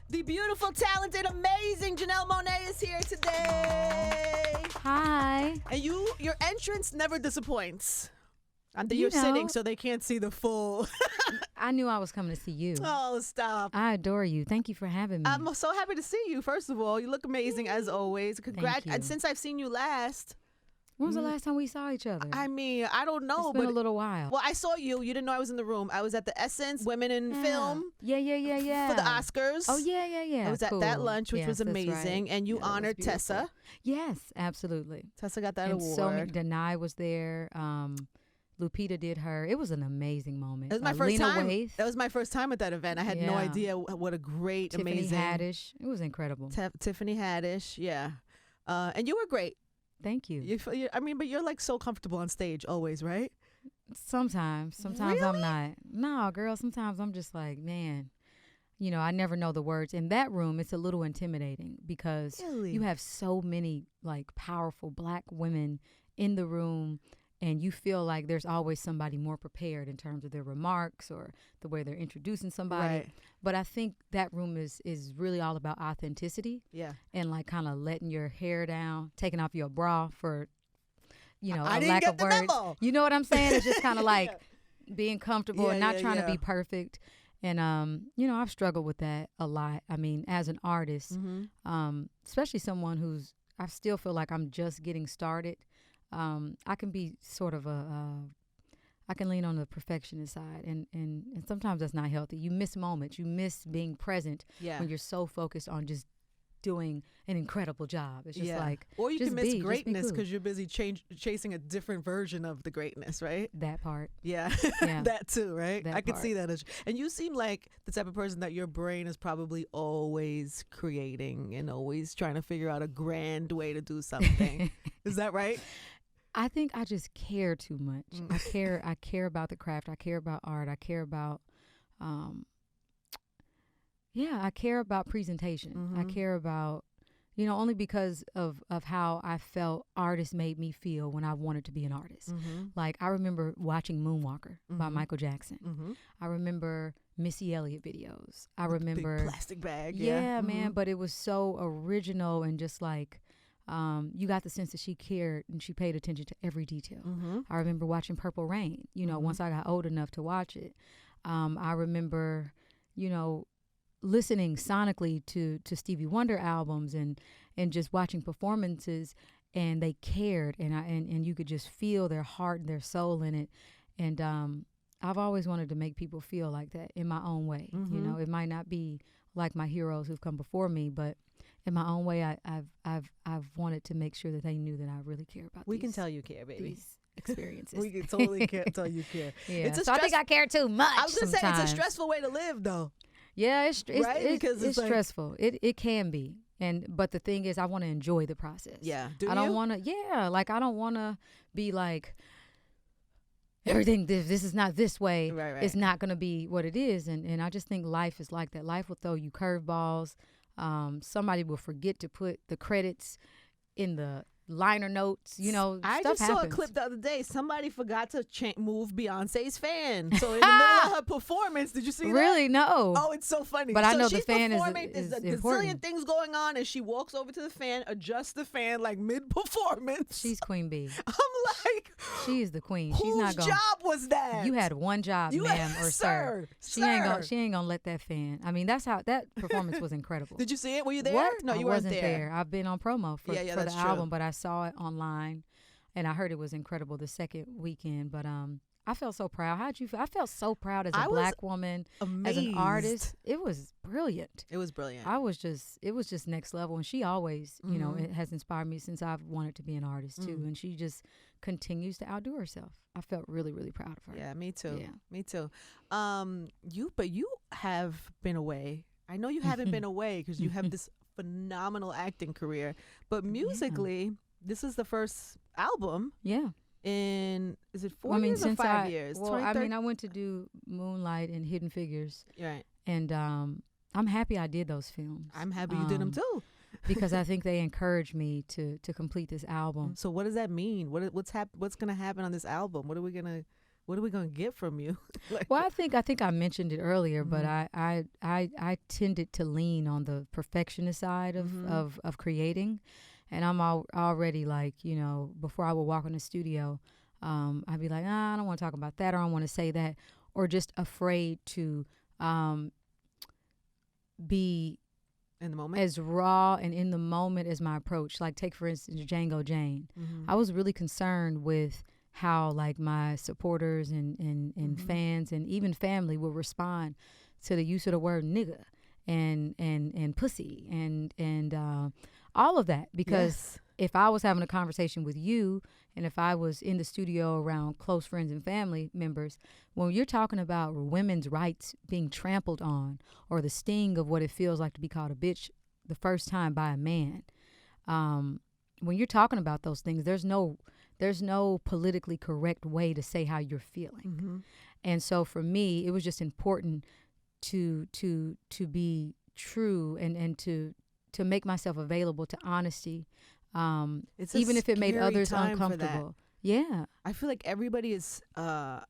The beautiful, talented, amazing Janelle Monet is here today. Hi. And your entrance never disappoints. You're sitting, so they can't see the full. I knew I was coming to see you. Oh, stop. I adore you. Thank you for having me. I'm so happy to see you, first of all. You look amazing as always. Thank you. And since I've seen you last. When was the last time we saw each other? I mean, I don't know. It's been a little while. Well, I saw you. You didn't know I was in the room. I was at the Essence Women in Film. Yeah. For the Oscars. Oh, yeah. I was at that lunch, which was amazing. Right. And you honored Tessa. Yes, absolutely. Tessa got that and award. So Denai was there. Lupita did her. It was an amazing moment. It was my first time. Waith. That was my first time at that event. I had no idea what a great, amazing. Tiffany Haddish. It was incredible. Tiffany Haddish, yeah. And you were great. Thank you. But you're like so comfortable on stage always, right? Sometimes really? I'm not. No, girl, sometimes I'm just like, man, I never know the words. In that room, it's a little intimidating because you have so many like powerful Black women in the room, and you feel like there's always somebody more prepared in terms of their remarks or the way they're introducing somebody. Right. But I think that room is really all about authenticity. Yeah. And like kind of letting your hair down, taking off your bra for, I a didn't lack get of the words. memo. You know what I'm saying? It's just kind of like being comfortable and not trying to be perfect. And, I've struggled with that a lot. I mean, as an artist, especially someone I still feel like I'm just getting started. I can be sort of I can lean on the perfectionist side, and sometimes that's not healthy. You miss moments. You miss being present when you're so focused on just doing an incredible job. It's just like, or you can miss greatness because cool. you're busy chasing a different version of the greatness, right? That part. Yeah, yeah. That too, right? That I can part. see that. And you seem like the type of person that your brain is probably always creating and always trying to figure out a grand way to do something. Is that right? I think I just care too much. I care about the craft. I care about art. I care about, I care about presentation. I care about, only because of how I felt artists made me feel when I wanted to be an artist. Like I remember watching Moonwalker by Michael Jackson. I remember Missy Elliott videos. I remember big plastic bag. Yeah, man. But it was so original and just like, you got the sense that she cared and she paid attention to every detail. I remember watching Purple Rain, once I got old enough to watch it. I remember, listening sonically to Stevie Wonder albums and just watching performances, and they cared, and you could just feel their heart and their soul in it. And I've always wanted to make people feel like that in my own way. It might not be like my heroes who've come before me, but in my own way, I've wanted to make sure that they knew that I really care about. We can tell you care, baby. These experiences. We can totally tell you care. Yeah. So I think I care too much. I was gonna say it's a stressful way to live, though. Yeah, it's because it's stressful. It can be, but the thing is, I want to enjoy the process. Yeah. I don't want to. Yeah, like I don't want to be like everything. This is not this way. Right. It's not going to be what it is, and I just think life is like that. Life will throw you curveballs. Somebody will forget to put the credits in the liner notes. I stuff just saw happens. a clip the other day. Somebody forgot to move Beyonce's fan. So in the middle of her performance, did you see that? Really? No. Oh, it's so funny. But I know she's the fan performing, is there's a important. gazillion things going on, and she walks over to the fan, adjusts the fan like mid-performance. She's Queen Bee. I'm like, she is the queen. She's whose not going. job was that? You had one job, ma'am or sir. She ain't gonna let that fan. I mean, that's how that performance was incredible. Did you see it? Were you there? What? No, you I weren't wasn't there. I've been on promo for the that's album, true. but I saw it online, and I heard it was incredible the second weekend. But I felt so proud. How'd you feel? I felt so proud as a Black woman, amazed. as an artist. It was brilliant. It was brilliant. It was just next level. And she always, it has inspired me since I've wanted to be an artist too. And she just continues to outdo herself. I felt really, really proud of her. Yeah, me too. Yeah. Me too. But you have been away. I know you haven't been away because you have this phenomenal acting career. But musically, this is the first album. Yeah. Is it 4 years or 5 years? Well, I went to do Moonlight and Hidden Figures. Right. And I'm happy I did those films. I'm happy you did them too. Because I think they encouraged me to complete this album. So what does that mean? What's going to happen on this album? What are we going to what are we gonna get from you? Like, well, I think I mentioned it earlier, but I tended to lean on the perfectionist side of creating, and I'm already like, before I would walk in the studio, I'd be like, I don't want to talk about that, or I don't want to say that, or just afraid to be in the moment, as raw and in the moment as my approach. Like, take for instance Django Jane. I was really concerned with how like my supporters and fans and even family will respond to the use of the word nigga and pussy and all of that, because if I was having a conversation with you and if I was in the studio around close friends and family members, when you're talking about women's rights being trampled on, or the sting of what it feels like to be called a bitch the first time by a man, when you're talking about those things, there's no politically correct way to say how you're feeling. And so for me, it was just important to be true and to make myself available to honesty, even if it made others uncomfortable. Yeah. I feel like everybody is, I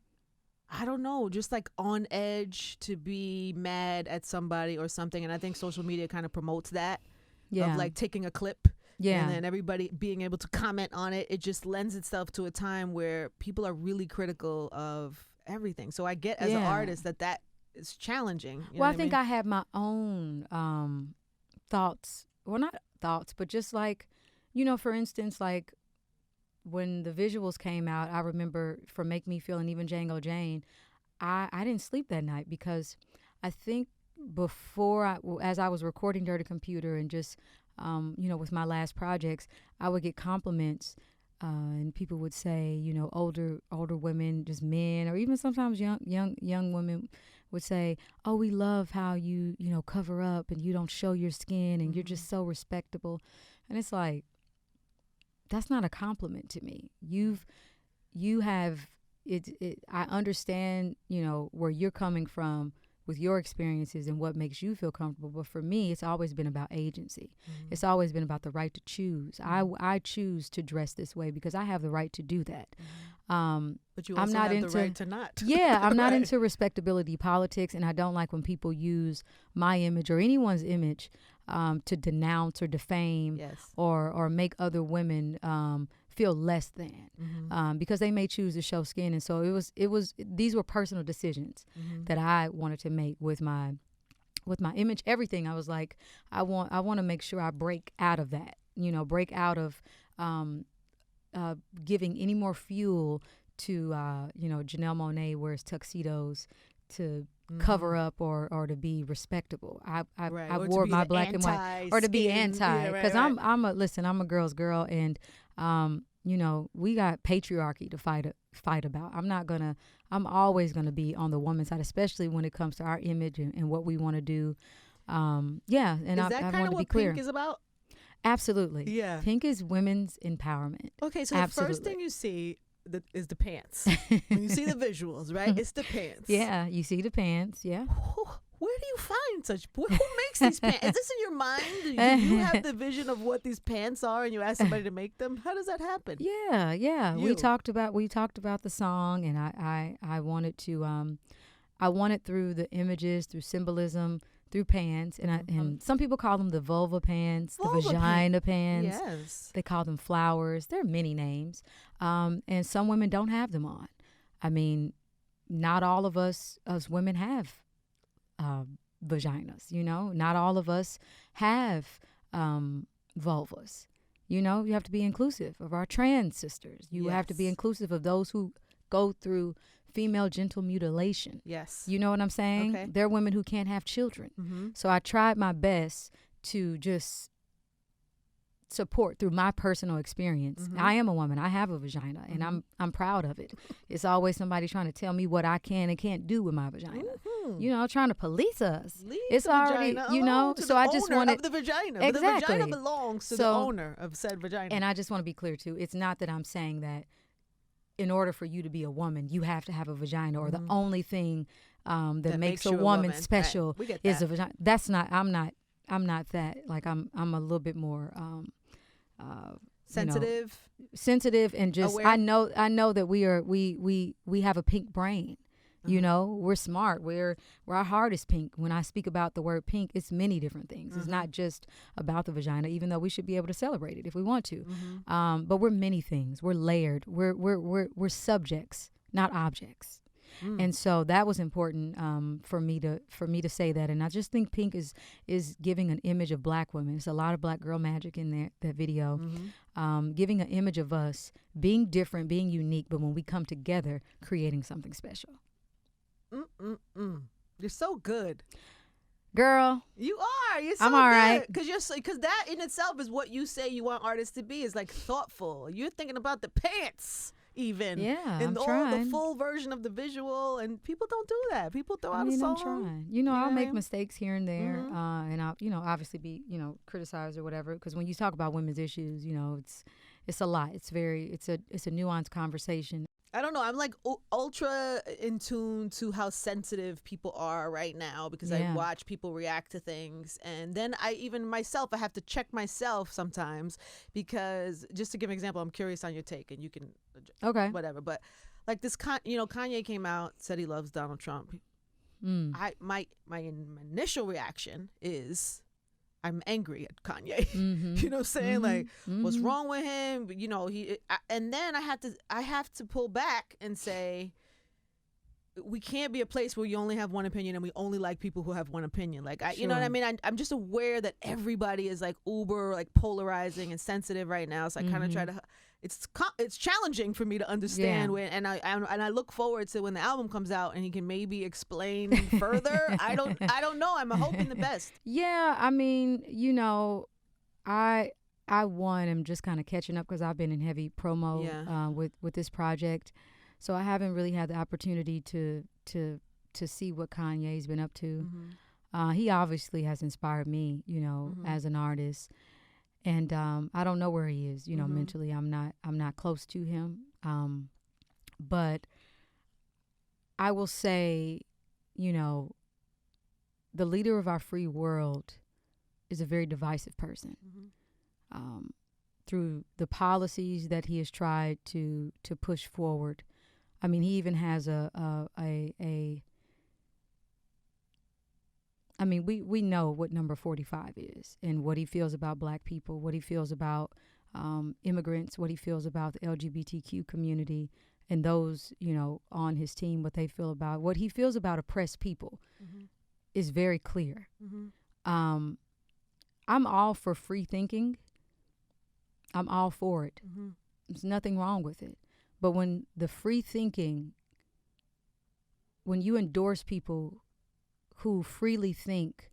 don't know, just like on edge to be mad at somebody or something. And I think social media kind of promotes that, of like taking a clip. And then everybody being able to comment on it. It just lends itself to a time where people are really critical of everything. So I get as an artist that is challenging. Well, I think I had my own thoughts. Well, not thoughts, but just like, for instance, like when the visuals came out, I remember for Make Me Feel and even Django Jane, I didn't sleep that night because I think as I was recording Dirty Computer and just, with my last projects, I would get compliments and people would say, older women, just men, or even sometimes young women would say, oh, we love how you cover up and you don't show your skin and you're just so respectable. And it's like, that's not a compliment to me. You have it. I understand, where you're coming from with your experiences and what makes you feel comfortable. But for me, it's always been about agency. It's always been about the right to choose. I choose to dress this way because I have the right to do that. But you also have the right to not. Yeah, I'm not into respectability politics, and I don't like when people use my image or anyone's image to denounce or defame or make other women feel less than because they may choose to show skin. And so these were personal decisions that I wanted to make with my image, everything. I was like, I want to make sure I break out of that, break out of giving any more fuel to Janelle Monáe wears tuxedos to cover up or to be respectable. I wore my black and white, or to be anti, because I'm a girl's girl, and we got patriarchy to fight about. I'm always gonna be on the woman's side, especially when it comes to our image and what we want to do. And is that kind of what Pink is about? Absolutely. Yeah. Pink is women's empowerment. Okay, so the first thing you see is the pants. When you see the visuals, right? It's the pants. Yeah, you see the pants. Yeah. Where do you find such? Who makes these pants? Is this in your mind? Do you have the vision of what these pants are, and you ask somebody to make them? How does that happen? Yeah. We talked about the song, and I wanted to I wanted through the images, through symbolism, through pants, and some people call them the vulva pants, the vagina pants. Yes. They call them flowers. There are many names, and some women don't have them on. I mean, not all of us as women have vaginas. Not all of us have vulvas. You have to be inclusive of our trans sisters. You have to be inclusive of those who go through female genital mutilation. Yes. You know what I'm saying? Okay. There are women who can't have children. So I tried my best to just support through my personal experience. I am a woman. I have a vagina, and I'm proud of it. It's always somebody trying to tell me what I can and can't do with my vagina. Trying to police us. It's already, so I just wanted of the vagina. Exactly. But the vagina belongs to the owner of said vagina. And I just want to be clear too. It's not that I'm saying that in order for you to be a woman, you have to have a vagina, or the only thing that makes a woman special is a vagina. That's not. I'm not that. Like I'm a little bit more sensitive, and just aware. I know that we have a pink brain. You know, we're smart. Our heart is pink. When I speak about the word pink, it's many different things. It's not just about the vagina, even though we should be able to celebrate it if we want to. But we're many things. We're layered. We're subjects, not objects. And so that was important for me to say that. And I just think pink is giving an image of black women. It's a lot of black girl magic in that video, giving an image of us being different, being unique, but when we come together, creating something special. You're so good, girl. You are. You're so I'm all right. Because that in itself is what you say you want artists to be. Is like thoughtful. You're thinking about the pants, even. Yeah, and I'm trying. The full version of the visual. And people don't do that. People throw out a song. I'm trying. You know, I'll make mistakes here and there, and I'll obviously be criticized or whatever. Because when you talk about women's issues, it's a lot. It's a nuanced conversation. I don't know. I'm like ultra in tune to how sensitive people are right now because I watch people react to things. And then I have to check myself sometimes because just to give an example, I'm curious on your take and you can, whatever. But like this, Kanye came out, said he loves Donald Trump. My initial reaction is I'm angry at Kanye. You know what I'm saying? Like, what's wrong with him? And then I have to pull back and say, we can't be a place where you only have one opinion and we only like people who have one opinion. Like, you know what I mean? I'm just aware that everybody is like uber, like polarizing and sensitive right now. So I kind of try to. It's challenging for me to understand and I look forward to when the album comes out and he can maybe explain further. I don't know. I'm hoping the best. Yeah, I mean, I am just kind of catching up because I've been in heavy promo with this project, so I haven't really had the opportunity to see what Kanye's been up to. He obviously has inspired me, as an artist. And I don't know where he is, mentally. I'm not close to him. But I will say, the leader of our free world is a very divisive person. Through the policies that he has tried to push forward. I mean, he even has we know what number 45 is and what he feels about black people, what he feels about immigrants, what he feels about the LGBTQ community and those, on his team, what he feels about oppressed people is very clear. I'm all for free thinking. I'm all for it. There's nothing wrong with it. But when the free thinking, when you endorse people who freely think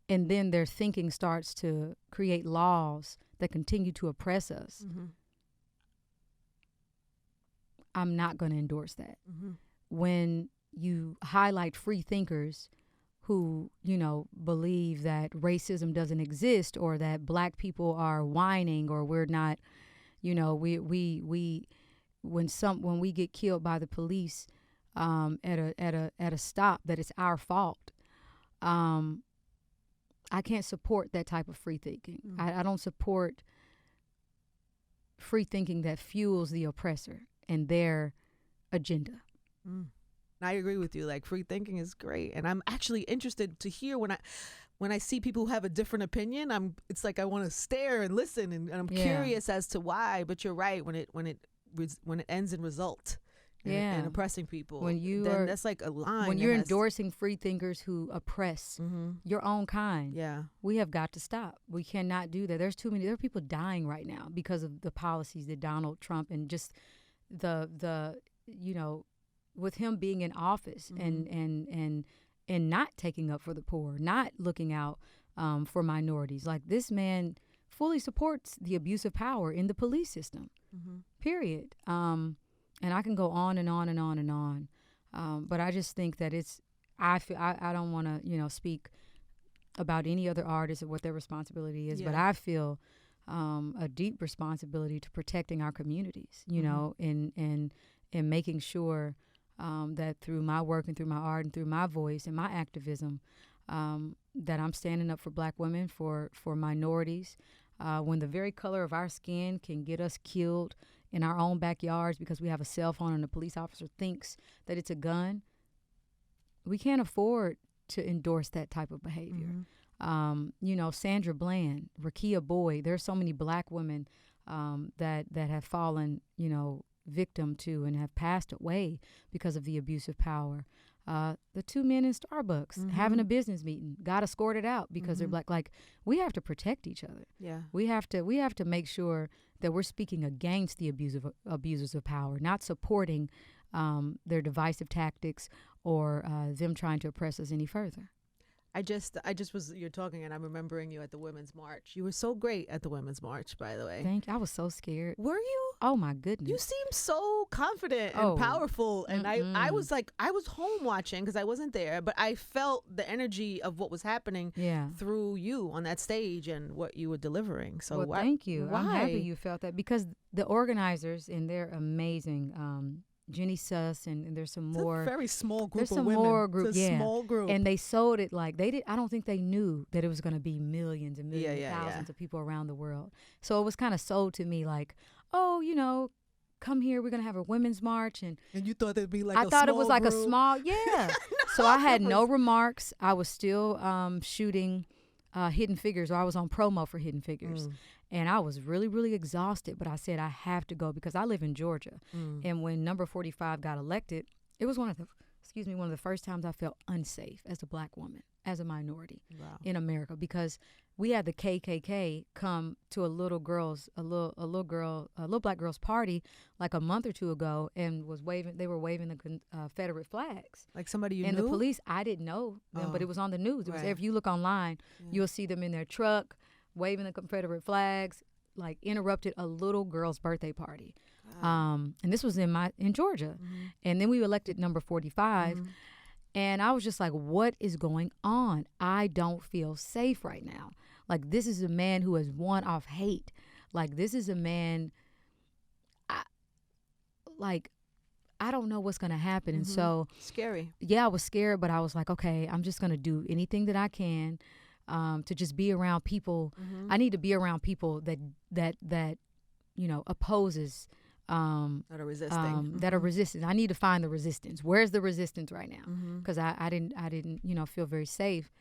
and then their thinking starts to create laws that continue to oppress us, I'm not going to endorse that. When you highlight free thinkers who, believe that racism doesn't exist or that black people are whining or we're not, when we get killed by the police at a stop, that it's our fault. I can't support that type of free thinking. I don't support free thinking that fuels the oppressor and their agenda. I agree with you. Like, free thinking is great, and I'm actually interested to hear when I see people who have a different opinion. It's like I want to stare and listen, and I'm curious as to why. But you're right, when it ends in result. And oppressing people. That's like a line. When you're endorsing free thinkers who oppress your own kind, we have got to stop. We cannot do that. There are people dying right now because of the policies that Donald Trump and just the with him being in office and not taking up for the poor, not looking out for minorities. Like, this man fully supports the abuse of power in the police system. Period. And I can go on and on and on and on. But I just think that I don't want to, speak about any other artist or what their responsibility is, but I feel a deep responsibility to protecting our communities, and making sure that through my work and through my art and through my voice and my activism, that I'm standing up for black women, for minorities, when the very color of our skin can get us killed in our own backyards because we have a cell phone and the police officer thinks that it's a gun, we can't afford to endorse that type of behavior. Sandra Bland, Rakia Boyd, there's so many black women that have fallen, victim to and have passed away because of the abuse of power. The two men in Starbucks having a business meeting got escorted out because they're black. Like, we have to protect each other. Yeah, we have to make sure that we're speaking against the abusers of power, not supporting their divisive tactics or them trying to oppress us any further. I just was, you're talking and I'm remembering you at the Women's March. You were so great at the Women's March, by the way. Thank you. I was so scared. Were you? Oh my goodness. You seem so confident and powerful. And I was home watching because I wasn't there, but I felt the energy of what was happening through you on that stage and what you were delivering. So thank you. Why? I'm happy you felt that because the organizers, and they're amazing, Jenny Suss, and there's some more. It's a very small group there's of some women. More group, it's a small group. And they sold it like they did. I don't think they knew that it was going to be millions and millions and thousands of people around the world. So it was kind of sold to me like, come here, we're going to have a women's march. And you thought it'd be like I thought it was like group? a small, So I had no remarks. I was still shooting Hidden Figures, or I was on promo for Hidden Figures. And I was really, really exhausted, but I said I have to go because I live in Georgia. And when number 45 got elected, it was one of the first times I felt unsafe as a black woman, as a minority in America, because we had the KKK come to a little black girl's party like a month or two ago and they were waving the Confederate flags. Like somebody you knew? And the police, I didn't know them, but it was on the news. It was, if you look online, you'll see them in their truck, waving the Confederate flags, like interrupted a little girl's birthday party. And this was in Georgia. And then we elected number 45. And I was just like, what is going on? I don't feel safe right now. Like, this is a man who has won off hate. Like, this is a man, I don't know what's going to happen. And so. Scary. Yeah, I was scared, but I was like, okay, I'm just going to do anything that I can to just be around people. I need to be around people that opposes that are resisting. That are resistant. I need to find the resistance. Where's the resistance right now? Because I didn't feel very safe.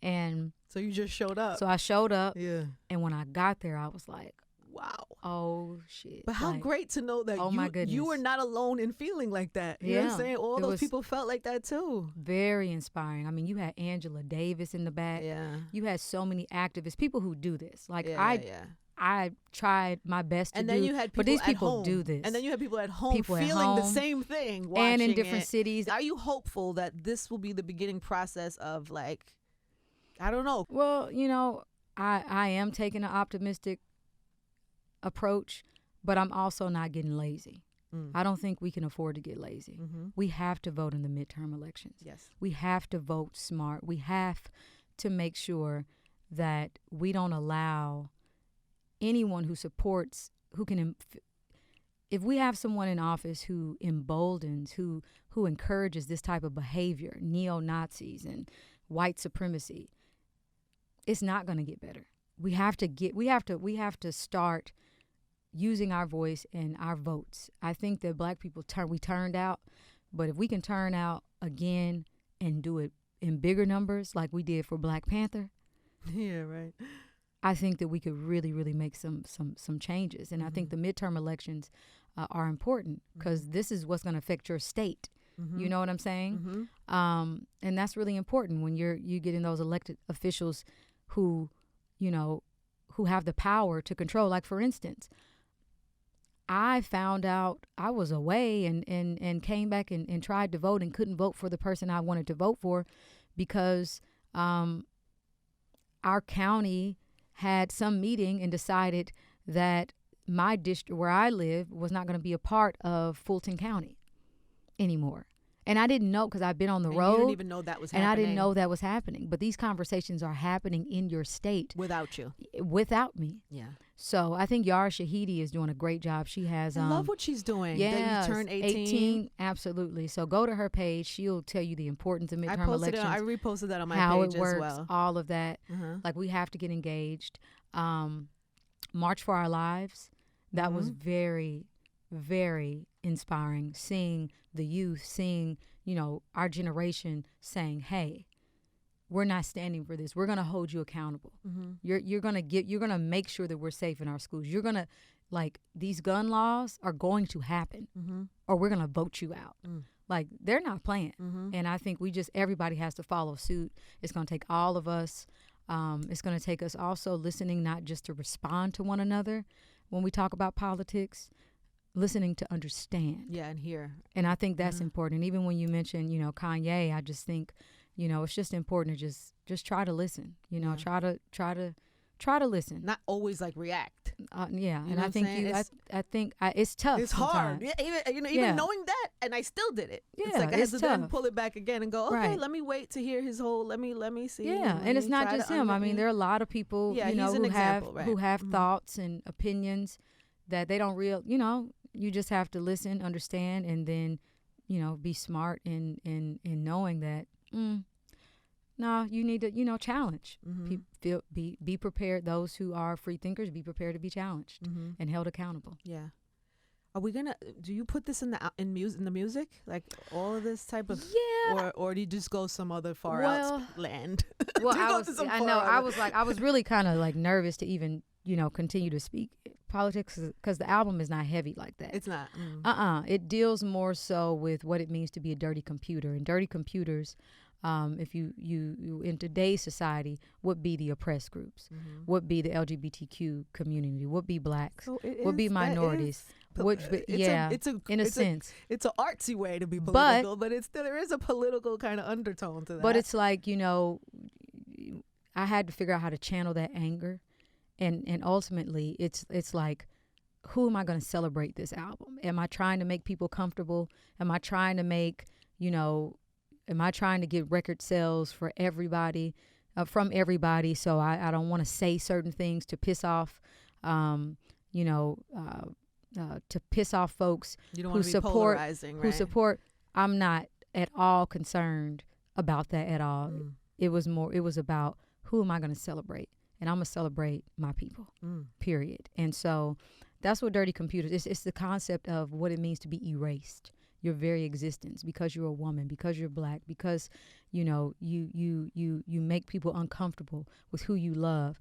And so you just showed up. So I showed up. Yeah. And when I got there, I was like, wow. Oh shit. But how great to know that my goodness, you were not alone in feeling like that. You know what I'm saying? All those people felt like that too. Very inspiring. I mean, you had Angela Davis in the back. Yeah. You had so many activists, people who do this. Like I tried my best to do. And then you had people but these at people home. do this. And then you had people at home feeling the same thing, watching and in different cities. Are you hopeful that this will be the beginning process of, like, I don't know. Well, I am taking an optimistic approach, but I'm also not getting lazy. I don't think we can afford to get lazy. We have to vote in the midterm elections. Yes. We have to vote smart. We have to make sure that we don't allow anyone who supports, if we have someone in office who emboldens, who encourages this type of behavior, neo-Nazis and white supremacy, it's not going to get better. We have to start using our voice and our votes. I think that black people turned out, but if we can turn out again and do it in bigger numbers like we did for Black Panther. Yeah, right. I think that we could really, really make some changes. And I think the midterm elections are important because this is what's going to affect your state. You know what I'm saying? And that's really important when you get in those elected officials who have the power to control. Like, for instance, I found out I was away and came back and tried to vote and couldn't vote for the person I wanted to vote for because our county had some meeting and decided that my district where I live was not going to be a part of Fulton County anymore. And I didn't know because I've been on the road. You didn't even know that was happening. And I didn't know that was happening. But these conversations are happening in your state. Without you. Without me. Yeah. So I think Yara Shahidi is doing a great job. She has... I love what she's doing. Yeah. That you turn 18. Absolutely. So go to her page. She'll tell you the importance of midterm elections. I reposted that on my how page it works, as well. all of that. Like, we have to get engaged. March for Our Lives. That was very, very inspiring. Seeing the youth, seeing, you know, our generation saying, hey, we're not standing for this. We're going to hold you accountable. You're going to make sure that we're safe in our schools. You're going to, like, these gun laws are going to happen or we're going to vote you out. Like, they're not playing. And I think everybody has to follow suit. It's going to take all of us. It's going to take us also listening, not just to respond to one another when we talk about politics, listening to understand. Yeah, and hear. And I think that's important. Even when you mention, you know, Kanye, I just think, you know, it's just important to just try to listen. You know, try to listen. Not always like react. Yeah, you and I think it's tough. It's sometimes. hard. Yeah, even knowing that, and I still did it. Yeah, it's like I had to tough. then pull it back again and go, okay, right. let me wait to hear his whole. Let me see. Yeah, and it's not just him. I mean, there are a lot of people, you know, who have thoughts and opinions that they don't you know, you just have to listen, understand, and then, you know, be smart in knowing that. No, you need to, you know, challenge. Be prepared. Those who are free thinkers, be prepared to be challenged and held accountable. Yeah. Are we gonna? Do you put this in the music, like all of this type of? Yeah. Or do you just go some other far out land? Well, I was really kind of like nervous to even, you know, continue to speak politics because the album is not heavy like that. It's not. It deals more so with what it means to be a dirty computer, and dirty computers. If you in today's society, would be the oppressed groups, would be the LGBTQ community, would be blacks, would be minorities. It's an artsy way to be political, but there is a political kind of undertone to that. But it's like, you know, I had to figure out how to channel that anger, and ultimately, it's like, who am I going to celebrate this album? Am I trying to make people comfortable? Am I trying to make, you know? Am I trying to get record sales for everybody, from everybody? So I don't want to say certain things to piss off, to piss off folks who support. Who support. I'm not at all concerned about that at all. It was about, who am I going to celebrate? And I'm going to celebrate my people, period. And so that's what Dirty Computers, it's the concept of what it means to be erased. Your very existence, because you're a woman, because you're black, because, you know, you make people uncomfortable with who you love.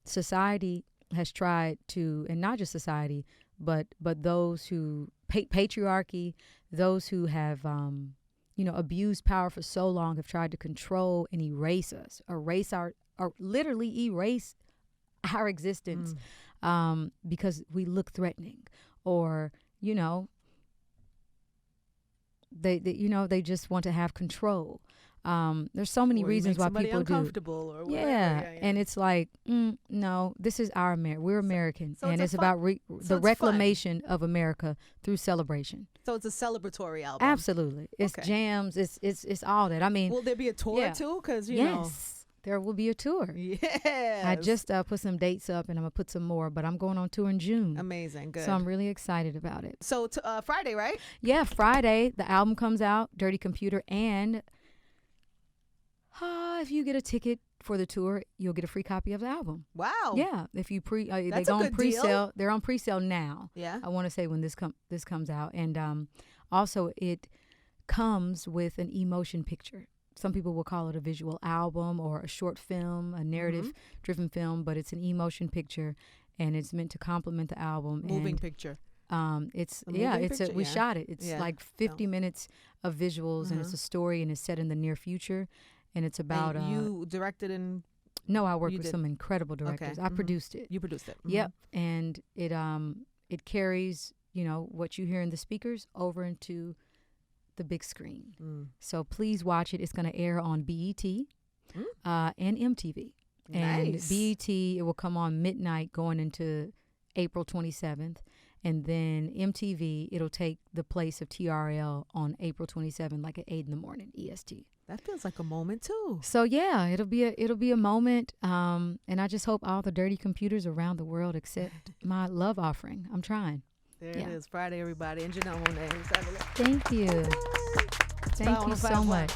Society has tried to, and not just society, but those who patriarchy, those who have abused power for so long, have tried to control and erase us, literally erase our existence, because we look threatening, or, you know, they just want to have control. There's so many reasons why people do. Or whatever. Yeah, and it's like, no, this is our America. We're American, and it's about the reclamation of America through celebration. So it's a celebratory album. Absolutely, it's jams. It's all that. I mean, will there be a tour too? Because you know. There will be a tour. Yes. I just put some dates up, and I'm going to put some more, but I'm going on tour in June. Amazing. Good. So I'm really excited about it. So Friday, right? Yeah, Friday. The album comes out, Dirty Computer, and if you get a ticket for the tour, you'll get a free copy of the album. Wow. Yeah. If you they go on pre-sale. Deal. They're on pre-sale now. Yeah. I want to say when this comes out. And also it comes with an emotion picture. Some people will call it a visual album or a short film, a narrative-driven film, but it's an emotion picture, and it's meant to complement the album. Moving picture. We shot it. It's like 50 minutes of visuals, and it's a story, and it's set in the near future, and it's about. And you directed and. No, I worked with some incredible directors. Okay. I produced it. You produced it. Yep, and it carries, you know, what you hear in the speakers over into the big screen. So please watch it. It's going to air on BET and MTV. And BET, it will come on midnight going into April 27th. And then MTV, it'll take the place of TRL on April 27th, like at 8 in the morning, EST. That feels like a moment too. So yeah, it'll be a moment. And I just hope all the dirty computers around the world accept my love offering. I'm trying. There it is, Friday, everybody. And Janelle Monet. Thank you. Thank you so much.